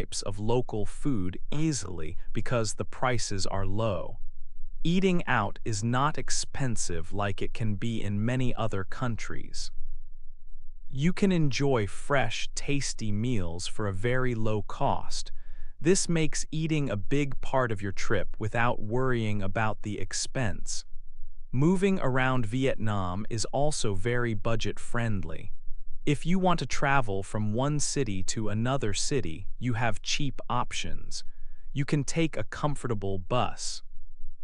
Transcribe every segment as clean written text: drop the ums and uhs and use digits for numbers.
types of local food easily because the prices are low. Eating out is not expensive like it can be in many other countries. You can enjoy fresh, tasty meals for a very low cost. This makes eating a big part of your trip without worrying about the expense. Moving around Vietnam is also very budget-friendly. If you want to travel from one city to another city, you have cheap options. You can take a comfortable bus.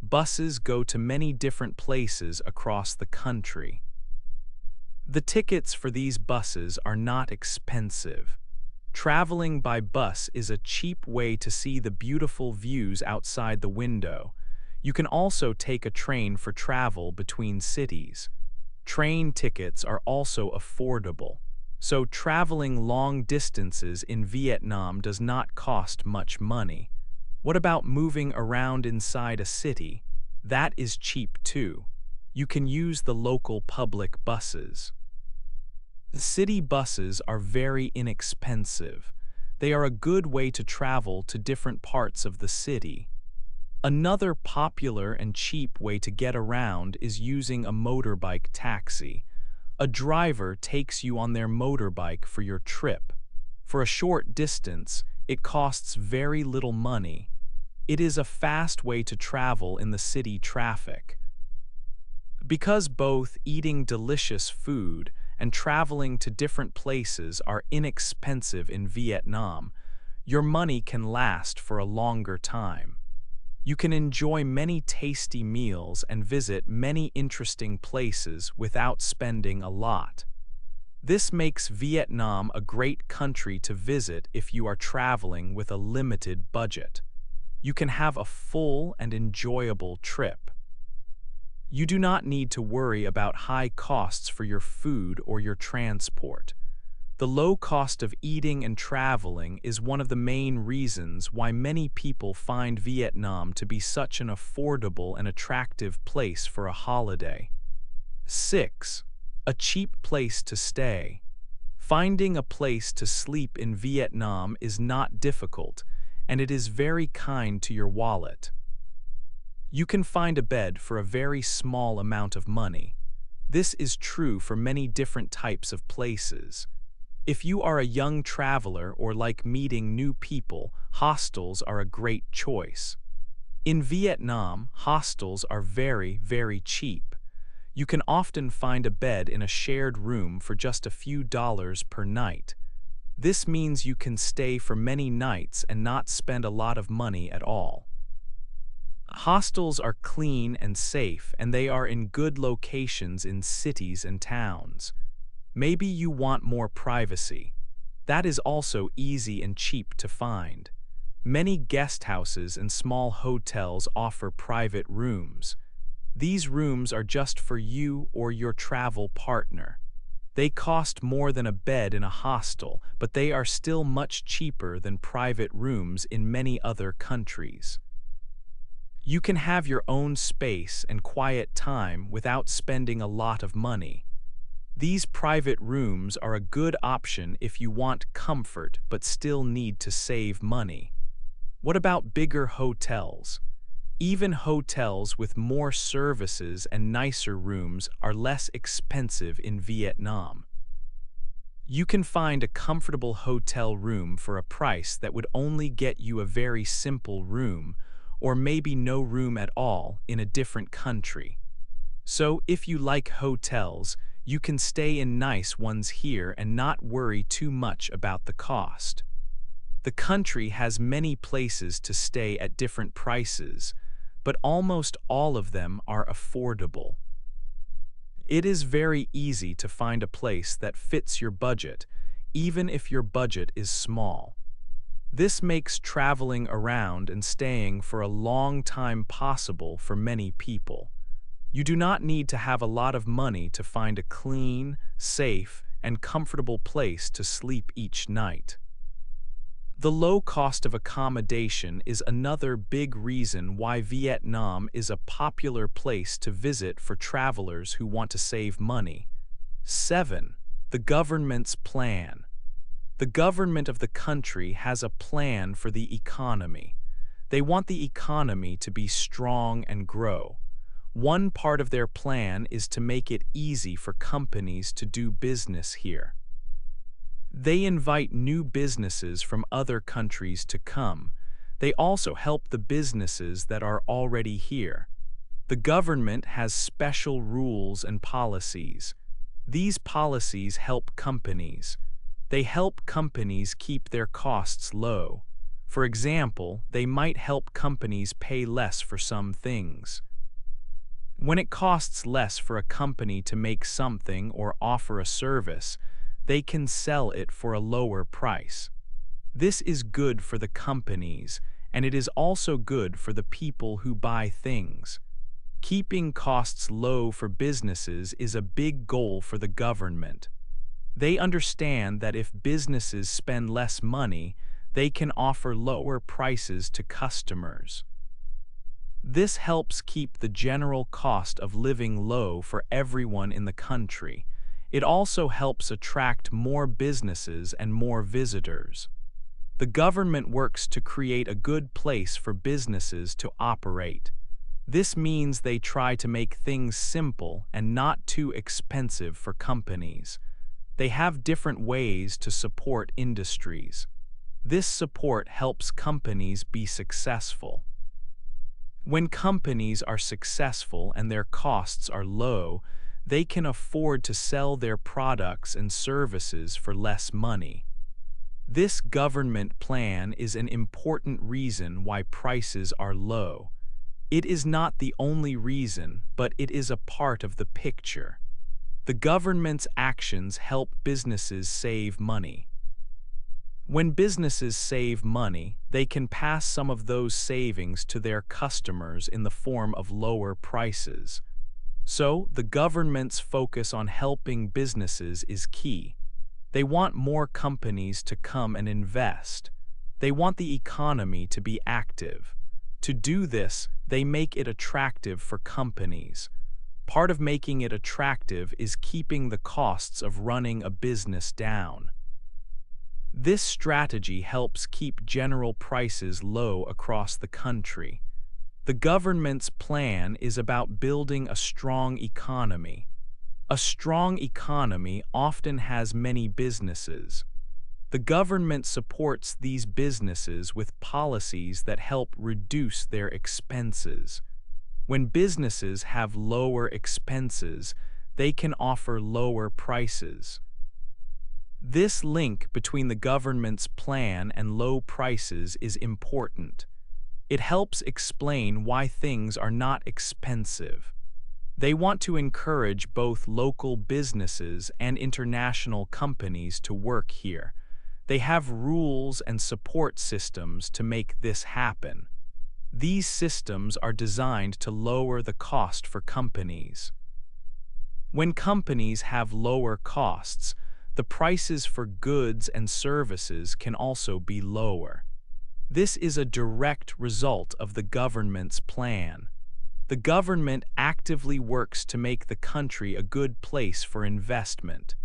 Buses go to many different places across the country. The tickets for these buses are not expensive. Traveling by bus is a cheap way to see the beautiful views outside the window. You can also take a train for travel between cities. Train tickets are also affordable, so traveling long distances in Vietnam does not cost much money. What about moving around inside a city? That is cheap too. You can use the local public buses. The city buses are very inexpensive. They are a good way to travel to different parts of the city. Another popular and cheap way to get around is using a motorbike taxi. A driver takes you on their motorbike for your trip. For a short distance, it costs very little money. It is a fast way to travel in the city traffic. Because both eating delicious food and traveling to different places are inexpensive in Vietnam, your money can last for a longer time. You can enjoy many tasty meals and visit many interesting places without spending a lot. This makes Vietnam a great country to visit if you are traveling with a limited budget. You can have a full and enjoyable trip. You do not need to worry about high costs for your food or your transport. The low cost of eating and traveling is one of the main reasons why many people find Vietnam to be such an affordable and attractive place for a holiday. 6. A cheap place to stay. Finding a place to sleep in Vietnam is not difficult, and it is very kind to your wallet. You can find a bed for a very small amount of money. This is true for many different types of places. If you are a young traveler or like meeting new people, hostels are a great choice. In Vietnam, hostels are very, very cheap. You can often find a bed in a shared room for just a few dollars per night. This means you can stay for many nights and not spend a lot of money at all. Hostels are clean and safe, and they are in good locations in cities and towns. Maybe you want more privacy. That is also easy and cheap to find. Many guest houses and small hotels offer private rooms. These rooms are just for you or your travel partner. They cost more than a bed in a hostel, but they are still much cheaper than private rooms in many other countries. You can have your own space and quiet time without spending a lot of money. These private rooms are a good option if you want comfort but still need to save money. What about bigger hotels? Even hotels with more services and nicer rooms are less expensive in Vietnam. You can find a comfortable hotel room for a price that would only get you a very simple room, or maybe no room at all in a different country. So if you like hotels, you can stay in nice ones here and not worry too much about the cost. The country has many places to stay at different prices, but almost all of them are affordable. It is very easy to find a place that fits your budget, even if your budget is small. This makes traveling around and staying for a long time possible for many people. You do not need to have a lot of money to find a clean, safe, and comfortable place to sleep each night. The low cost of accommodation is another big reason why Vietnam is a popular place to visit for travelers who want to save money. 7. The government's plan. The government of the country has a plan for the economy. They want the economy to be strong and grow. One part of their plan is to make it easy for companies to do business here. They invite new businesses from other countries to come. They also help the businesses that are already here. The government has special rules and policies. These policies help companies. They help companies keep their costs low. For example, they might help companies pay less for some things. When it costs less for a company to make something or offer a service, they can sell it for a lower price. This is good for the companies, and it is also good for the people who buy things. Keeping costs low for businesses is a big goal for the government. They understand that if businesses spend less money, they can offer lower prices to customers. This helps keep the general cost of living low for everyone in the country. It also helps attract more businesses and more visitors. The government works to create a good place for businesses to operate. This means they try to make things simple and not too expensive for companies. They have different ways to support industries. This support helps companies be successful. When companies are successful and their costs are low, they can afford to sell their products and services for less money. This government plan is an important reason why prices are low. It is not the only reason, but it is a part of the picture. The government's actions help businesses save money. When businesses save money, they can pass some of those savings to their customers in the form of lower prices. So, the government's focus on helping businesses is key. They want more companies to come and invest. They want the economy to be active. To do this, they make it attractive for companies. Part of making it attractive is keeping the costs of running a business down. This strategy helps keep general prices low across the country. The government's plan is about building a strong economy. A strong economy often has many businesses. The government supports these businesses with policies that help reduce their expenses. When businesses have lower expenses, they can offer lower prices. This link between the government's plan and low prices is important. It helps explain why things are not expensive. They want to encourage both local businesses and international companies to work here. They have rules and support systems to make this happen. These systems are designed to lower the cost for companies. When companies have lower costs, the prices for goods and services can also be lower. This is a direct result of the government's plan. The government actively works to make the country a good place for investment.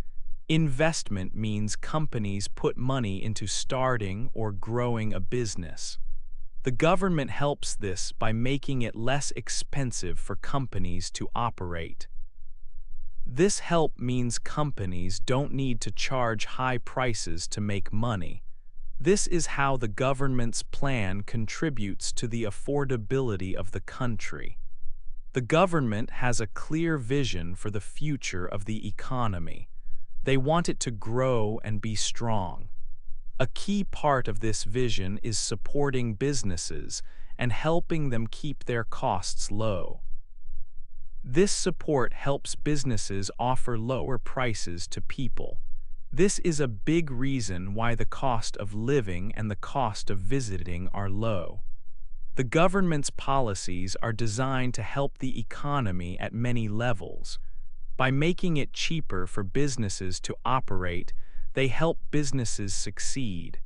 Investment means companies put money into starting or growing a business. The government helps this by making it less expensive for companies to operate. This help means companies don't need to charge high prices to make money. This is how the government's plan contributes to the affordability of the country. The government has a clear vision for the future of the economy. They want it to grow and be strong. A key part of this vision is supporting businesses and helping them keep their costs low. This support helps businesses offer lower prices to people. This is a big reason why the cost of living and the cost of visiting are low. The government's policies are designed to help the economy at many levels. By making it cheaper for businesses to operate, they help businesses succeed.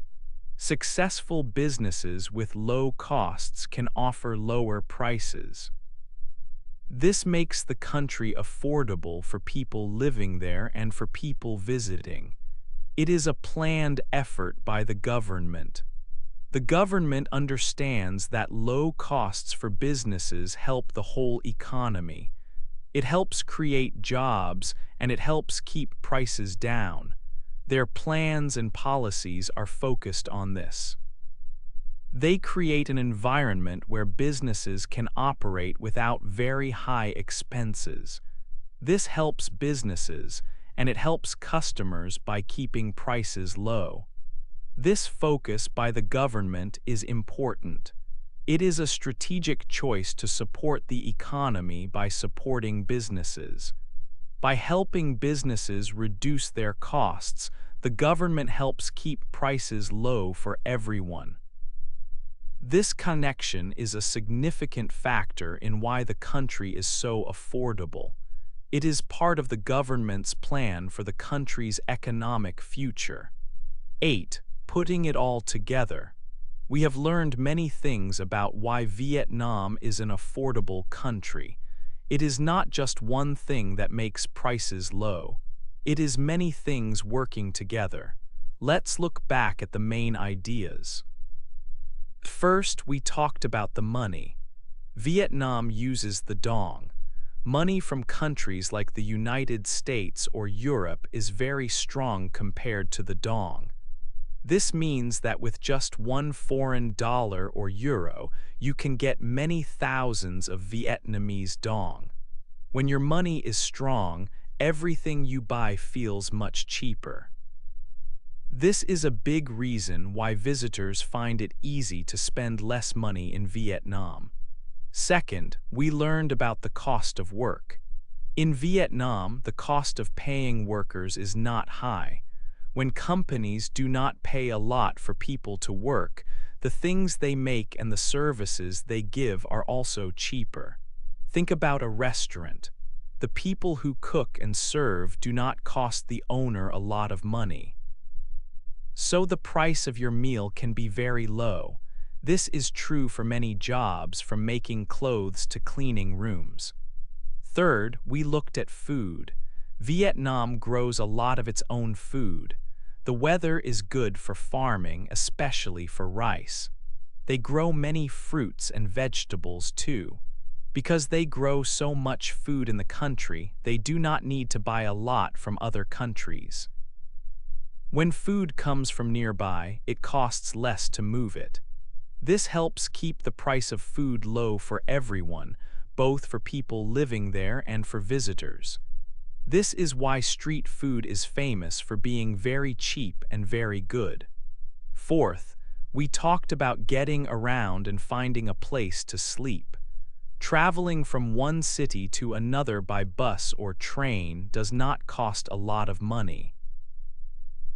Successful businesses with low costs can offer lower prices. This makes the country affordable for people living there and for people visiting. It is a planned effort by the government. The government understands that low costs for businesses help the whole economy. It helps create jobs and it helps keep prices down. Their plans and policies are focused on this. They create an environment where businesses can operate without very high expenses. This helps businesses, and it helps customers by keeping prices low. This focus by the government is important. It is a strategic choice to support the economy by supporting businesses. By helping businesses reduce their costs, the government helps keep prices low for everyone. This connection is a significant factor in why the country is so affordable. It is part of the government's plan for the country's economic future. 8. Putting it all together. We have learned many things about why Vietnam is an affordable country. It is not just one thing that makes prices low. It is many things working together. Let's look back at the main ideas. First, we talked about the money. Vietnam uses the dong. Money from countries like the United States or Europe is very strong compared to the dong. This means that with just one foreign dollar or euro, you can get many thousands of Vietnamese dong. When your money is strong, everything you buy feels much cheaper. This is a big reason why visitors find it easy to spend less money in Vietnam. Second, we learned about the cost of work. In Vietnam, the cost of paying workers is not high. When companies do not pay a lot for people to work, the things they make and the services they give are also cheaper. Think about a restaurant. The people who cook and serve do not cost the owner a lot of money. So the price of your meal can be very low. This is true for many jobs, from making clothes to cleaning rooms. Third, we looked at food. Vietnam grows a lot of its own food. The weather is good for farming, especially for rice. They grow many fruits and vegetables too. Because they grow so much food in the country, they do not need to buy a lot from other countries. When food comes from nearby, it costs less to move it. This helps keep the price of food low for everyone, both for people living there and for visitors. This is why street food is famous for being very cheap and very good. Fourth, we talked about getting around and finding a place to sleep. Traveling from one city to another by bus or train does not cost a lot of money.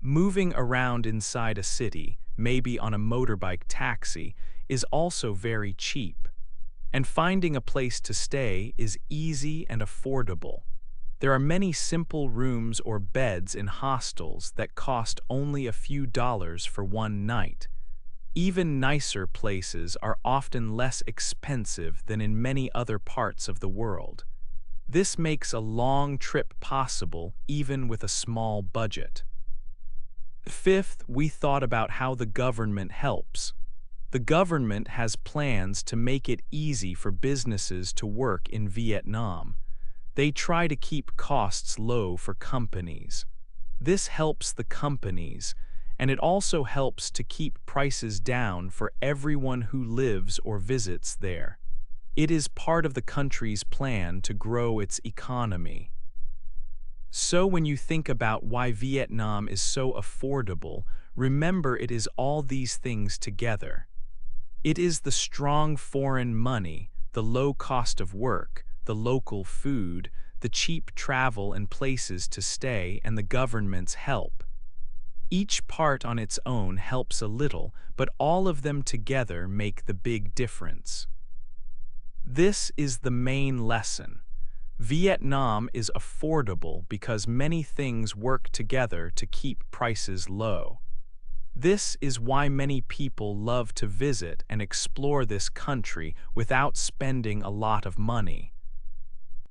Moving around inside a city, maybe on a motorbike taxi, is also very cheap. And finding a place to stay is easy and affordable. There are many simple rooms or beds in hostels that cost only a few dollars for one night. Even nicer places are often less expensive than in many other parts of the world. This makes a long trip possible even with a small budget. Fifth, we thought about how the government helps. The government has plans to make it easy for businesses to work in Vietnam. They try to keep costs low for companies. This helps the companies, and it also helps to keep prices down for everyone who lives or visits there. It is part of the country's plan to grow its economy. So when you think about why Vietnam is so affordable, remember it is all these things together. It is the strong foreign money, the low cost of work, the local food, the cheap travel and places to stay, and the government's help. Each part on its own helps a little, but all of them together make the big difference. This is the main lesson. Vietnam is affordable because many things work together to keep prices low. This is why many people love to visit and explore this country without spending a lot of money.